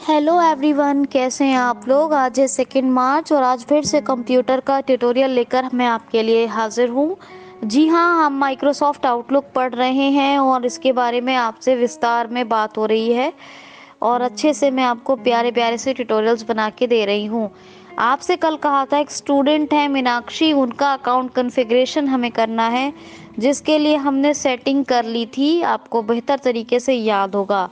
Hello everyone, कैसे हैं आप लोग। आज है 2 मार्च और आज फिर से कंप्यूटर का ट्यूटोरियल लेकर मैं आपके लिए हाजिर हूँ। जी हाँ, हम माइक्रोसॉफ्ट आउटलुक पढ़ रहे हैं और इसके बारे में आपसे विस्तार में बात हो रही है और अच्छे से मैं आपको प्यारे प्यारे से ट्यूटोरियल्स बना के दे रही हूँ। आपसे कल कहा था एक स्टूडेंट है मीनाक्षी, उनका अकाउंट कॉन्फ़िगरेशन हमें करना है, जिसके लिए हमने सेटिंग कर ली थी। आपको बेहतर तरीके से याद होगा,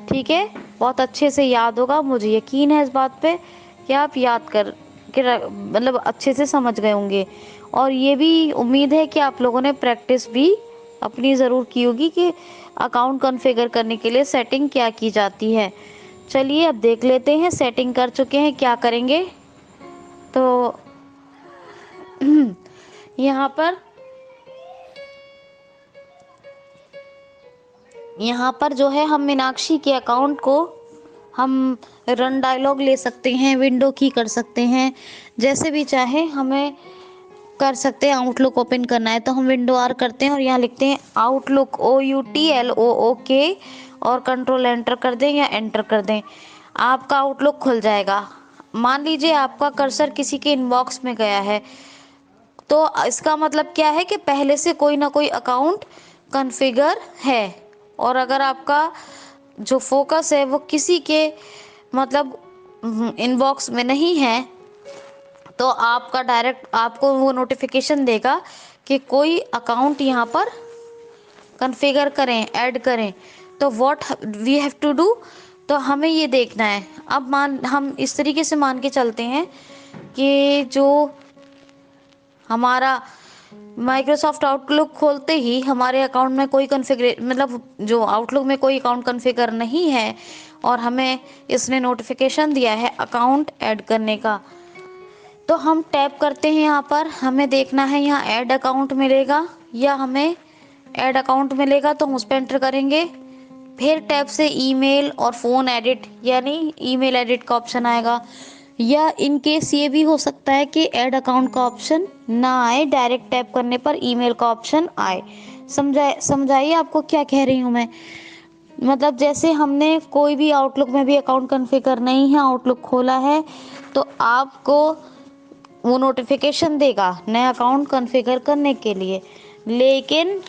ठीक है, बहुत अच्छे से याद होगा। मुझे यकीन है इस बात पे कि आप याद कर के मतलब अच्छे से समझ गए होंगे और ये भी उम्मीद है कि आप लोगों ने प्रैक्टिस भी अपनी ज़रूर की होगी कि अकाउंट कॉन्फ़िगर करने के लिए सेटिंग क्या की जाती है। चलिए अब देख लेते हैं, सेटिंग कर चुके हैं क्या करेंगे। तो यहाँ पर जो है हम मीनाक्षी के अकाउंट को हम रन डायलॉग ले सकते हैं, विंडो की कर सकते हैं, जैसे भी चाहे हमें कर सकते हैं। आउटलुक ओपन करना है तो हम विंडो आर करते हैं और यहाँ लिखते हैं आउटलुक OUTLOOK और कंट्रोल एंटर कर दें या एंटर कर दें, आपका आउटलुक खुल जाएगा। मान लीजिए आपका कर्सर किसी के इनबॉक्स में गया है, तो इसका मतलब क्या है कि पहले से कोई ना कोई अकाउंट कॉन्फ़िगर है। और अगर आपका जो फोकस है वो किसी के मतलब इनबॉक्स में नहीं है, तो आपका डायरेक्ट आपको वो नोटिफिकेशन देगा कि कोई अकाउंट यहाँ पर कॉन्फ़िगर करें, ऐड करें। तो what we have to do, तो हमें ये देखना है। अब हम इस तरीके से मान के चलते हैं कि जो हमारा माइक्रोसॉफ्ट आउटलुक खोलते ही हमारे अकाउंट में कोई मतलब जो आउटलुक में कोई अकाउंट कॉन्फ़िगर नहीं है और हमें इसने नोटिफिकेशन दिया है अकाउंट ऐड करने का, तो हम टैप करते हैं। यहाँ पर हमें देखना है यहाँ ऐड अकाउंट मिलेगा या हमें ऐड अकाउंट मिलेगा, तो हम उस पर एंटर करेंगे। फिर टैब से ईमेल और फ़ोन एडिट यानी ईमेल एडिट का ऑप्शन आएगा, या इन केस ये भी हो सकता है कि ऐड अकाउंट का ऑप्शन ना आए, डायरेक्ट टैप करने पर ईमेल का ऑप्शन आए। समझाइए आपको क्या कह रही हूँ मैं। मतलब जैसे हमने कोई भी आउटलुक में भी अकाउंट कॉन्फ़िगर नहीं है, आउटलुक खोला है, तो आपको वो नोटिफिकेशन देगा नया अकाउंट कॉन्फ़िगर करने के लिए। लेकिन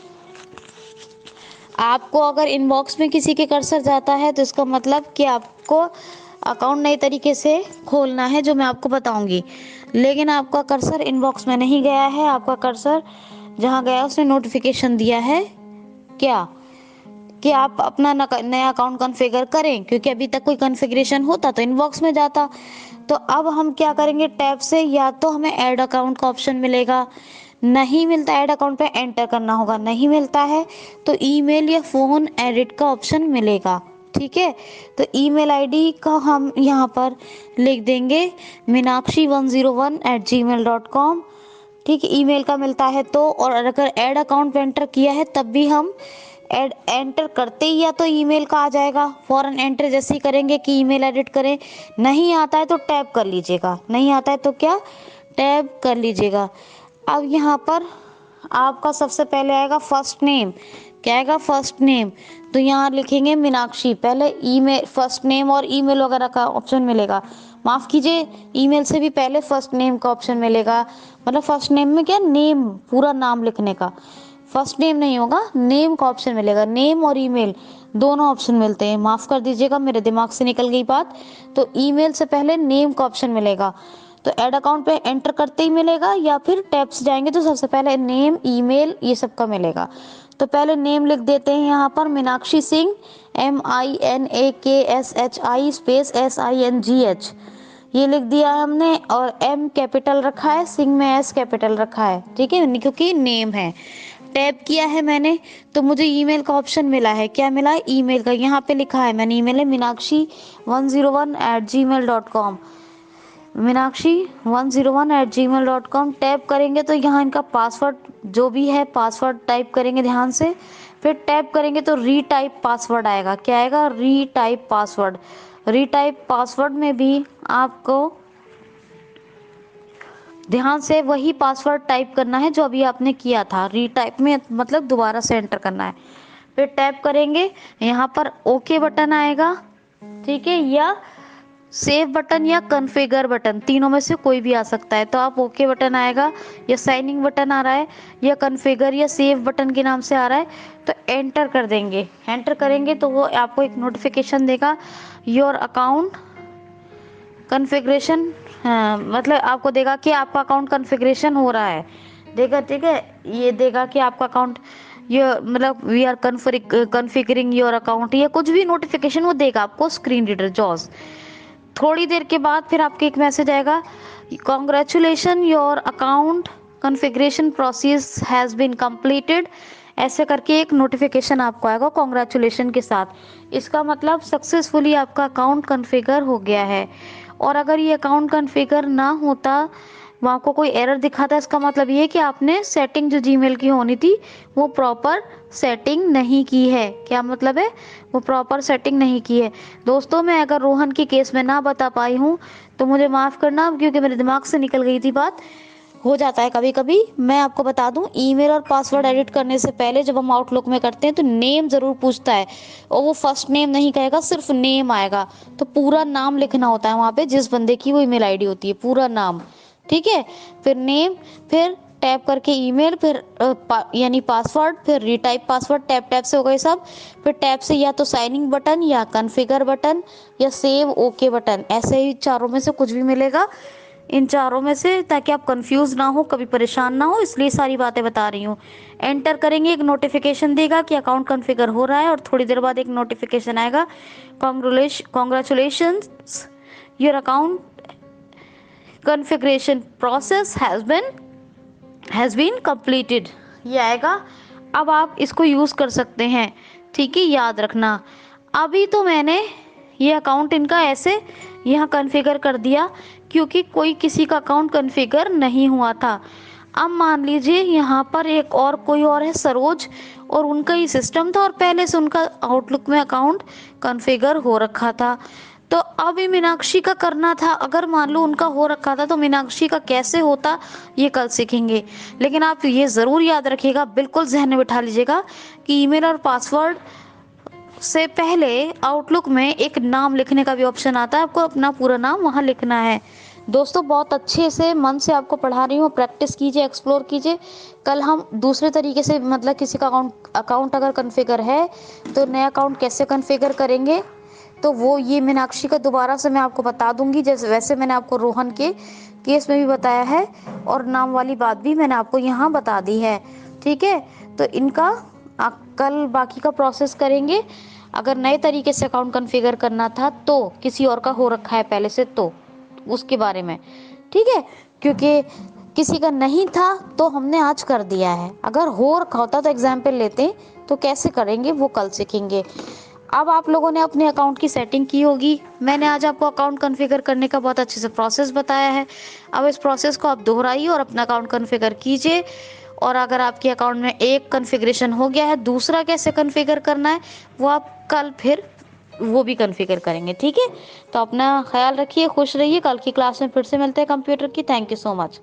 आपको अगर इनबॉक्स में किसी के कर्सर जाता है तो इसका मतलब कि आपको अकाउंट नए तरीके से खोलना है, जो मैं आपको बताऊंगी। लेकिन आपका कर्सर इनबॉक्स में नहीं गया है, आपका कर्सर जहाँ गया उसने नोटिफिकेशन दिया है क्या कि आप अपना नया अकाउंट कॉन्फ़िगर करें, क्योंकि अभी तक कोई कॉन्फ़िगरेशन होता तो इनबॉक्स में जाता। तो अब हम क्या करेंगे, टैब से या तो हमें ऐड अकाउंट का ऑप्शन मिलेगा, नहीं मिलता ऐड अकाउंट पे एंटर करना होगा, नहीं मिलता है तो ईमेल या फ़ोन एडिट का ऑप्शन मिलेगा, ठीक है। तो ईमेल आईडी का हम यहाँ पर लिख देंगे मीनाक्षी101@gmail.com, ठीक है। ईमेल का मिलता है तो, और अगर ऐड अकाउंट पे एंटर किया है तब भी हम एड एंटर करते ही या तो ईमेल का आ जाएगा, फॉरन एंटर जैसे ही करेंगे कि ईमेल एडिट करें। नहीं आता है तो टैप कर लीजिएगा, नहीं आता है तो क्या टैप कर लीजिएगा। अब यहाँ पर आपका सबसे पहले आएगा फर्स्ट नेम, क्या आएगा फर्स्ट नेम, तो यहाँ लिखेंगे मीनाक्षी। पहले ईमेल फर्स्ट नेम और ईमेल वगैरह का ऑप्शन मिलेगा, माफ़ कीजिए ईमेल से भी पहले फर्स्ट नेम का ऑप्शन मिलेगा। मतलब फर्स्ट नेम में क्या, नेम पूरा नाम लिखने का, फर्स्ट नेम नहीं होगा, नेम का ऑप्शन मिलेगा। नेम और ईमेल दोनों ऑप्शन मिलते हैं, माफ़ कर दीजिएगा मेरे दिमाग से निकल गई बात। तो ईमेल से पहले नेम का ऑप्शन मिलेगा, तो ऐड अकाउंट पे एंटर करते ही मिलेगा या फिर टैब्स जाएंगे तो सबसे पहले नेम ईमेल ये सब का मिलेगा। तो पहले नेम लिख देते हैं यहाँ पर Meenakshi Singh, MINAKSHI space SINGH, ये लिख दिया है हमने, और M कैपिटल रखा है, सिंह में S कैपिटल रखा है, ठीक है, क्योंकि नेम है। टैप किया है मैंने तो मुझे ईमेल का ऑप्शन मिला है, क्या मिला है ईमेल का, यहाँ पे लिखा है मैंने ईमेल है मीनाक्षी101@gmail.com, मीनाक्षी101@gmail.com। टैप करेंगे तो यहाँ इनका पासवर्ड जो भी है पासवर्ड टाइप करेंगे ध्यान से, फिर टैप करेंगे तो रीटाइप पासवर्ड आएगा, क्या आएगा रीटाइप पासवर्ड। रीटाइप पासवर्ड में भी आपको ध्यान से वही पासवर्ड टाइप करना है जो अभी आपने किया था, रीटाइप में मतलब दोबारा से एंटर करना है। फिर टैप करेंगे, यहाँ पर ओके बटन आएगा, ठीक है, या सेव बटन या कॉन्फ़िगर बटन, तीनों में से कोई भी आ सकता है। तो आप ओके बटन आएगा या साइनिंग बटन आ रहा है या कॉन्फ़िगर या सेव बटन के नाम से आ रहा है, तो एंटर कर देंगे। एंटर करेंगे तो वो आपको एक नोटिफिकेशन देगा, योर अकाउंट कॉन्फ़िगरेशन, हाँ, मतलब आपको देगा कि आपका अकाउंट कॉन्फ़िगरेशन हो रहा है, देगा, ठीक है। ये देगा कि आपका अकाउंट, ये मतलब we are configuring your account, या कुछ भी नोटिफिकेशन वो देगा आपको स्क्रीन रीडर जॉस। थोड़ी देर के बाद फिर आपके एक मैसेज आएगा, congratulation your account configuration process has been completed. ऐसे करके एक नोटिफिकेशन आपको आएगा कॉन्ग्रेचुलेशन के साथ। इसका मतलब सक्सेसफुली आपका अकाउंट कॉन्फ़िगर हो गया है। और अगर ये अकाउंट कॉन्फ़िगर ना होता, वहाँ को कोई एरर दिखाता, इसका मतलब ये है कि आपने सेटिंग जो जीमेल की होनी थी वो प्रॉपर सेटिंग नहीं की है। क्या मतलब है? वो प्रॉपर सेटिंग नहीं की है। दोस्तों, मैं अगर रोहन के केस में ना बता पाई हूँ तो मुझे माफ़ करना, क्योंकि मेरे दिमाग से निकल गई थी बात, हो जाता है कभी कभी। मैं आपको बता दूं, ईमेल और पासवर्ड एडिट करने से पहले जब हम आउटलुक में करते हैं तो नेम ज़रूर पूछता है, और वो फर्स्ट नेम नहीं कहेगा, सिर्फ नेम आएगा। तो पूरा नाम लिखना होता है वहाँ पे, जिस बंदे की वो ईमेल आईडी होती है, पूरा नाम, ठीक है। फिर नेम, फिर टैप करके ईमेल, फिर यानी पासवर्ड, फिर रीटाइप पासवर्ड, टैप टैप से हो गए सब। फिर टैप से या तो साइनिंग बटन या कॉन्फ़िगर बटन या सेव ओके बटन, ऐसे ही चारों में से कुछ भी मिलेगा, इन चारों में से, ताकि आप कंफ्यूज ना हो, कभी परेशान ना हो, इसलिए सारी बातें बता रही हूँ। एंटर करेंगे, एक नोटिफिकेशन देगा कि अकाउंट कॉन्फ़िगर हो रहा है, और थोड़ी देर बाद एक नोटिफिकेशन आएगा, congratulations your account configuration process has been completed, ये आएगा। अब आप इसको यूज़ कर सकते हैं, ठीक है, याद रखना। अभी तो मैंने ये अकाउंट इनका ऐसे यहाँ कॉन्फ़िगर कर दिया क्योंकि कोई किसी का अकाउंट कॉन्फ़िगर नहीं हुआ था। अब मान लीजिए यहाँ पर एक और कोई और है, सरोज, और उनका ही सिस्टम था और पहले से उनका आउटलुक में अकाउंट कॉन्फ़िगर हो रखा था। तो अब ये मीनाक्षी का करना था। अगर मान लो उनका हो रखा था तो मीनाक्षी का कैसे होता, ये कल सीखेंगे। लेकिन आप ये ज़रूर याद रखिएगा, बिल्कुल जहन में बिठा लीजिएगा कि ईमेल और पासवर्ड से पहले आउटलुक में एक नाम लिखने का भी ऑप्शन आता है, आपको अपना पूरा नाम वहाँ लिखना है। दोस्तों, बहुत अच्छे से मन से आपको पढ़ा रही हूँ, प्रैक्टिस कीजिए, एक्सप्लोर कीजिए। कल हम दूसरे तरीके से, मतलब किसी का अकाउंट अगर कॉन्फ़िगर है तो नया अकाउंट कैसे कॉन्फ़िगर करेंगे, तो वो ये मीनाक्षी का दोबारा से मैं आपको बता दूंगी, जैसे वैसे मैंने आपको रोहन के केस में भी बताया है, और नाम वाली बात भी मैंने आपको यहाँ बता दी है, ठीक है। तो इनका कल बाकी का प्रोसेस करेंगे। अगर नए तरीके से अकाउंट कॉन्फ़िगर करना था, तो किसी और का हो रखा है पहले से, तो उसके बारे में, ठीक है, क्योंकि किसी का नहीं था तो हमने आज कर दिया है। अगर हो रखा होता तो एग्जाम्पल लेते, तो कैसे करेंगे वो कल सीखेंगे। अब आप लोगों ने अपने अकाउंट की सेटिंग की होगी। मैंने आज आपको अकाउंट कॉन्फ़िगर करने का बहुत अच्छे से प्रोसेस बताया है। अब इस प्रोसेस को आप दोहराइए और अपना अकाउंट कॉन्फ़िगर कीजिए। और अगर आपके अकाउंट में एक कॉन्फ़िगरेशन हो गया है, दूसरा कैसे कॉन्फ़िगर करना है वो आप कल फिर वो भी कॉन्फ़िगर करेंगे, ठीक है। तो अपना ख्याल रखिए, खुश रहिए। कल की क्लास में फिर से मिलते हैं कंप्यूटर की। Thank you so much.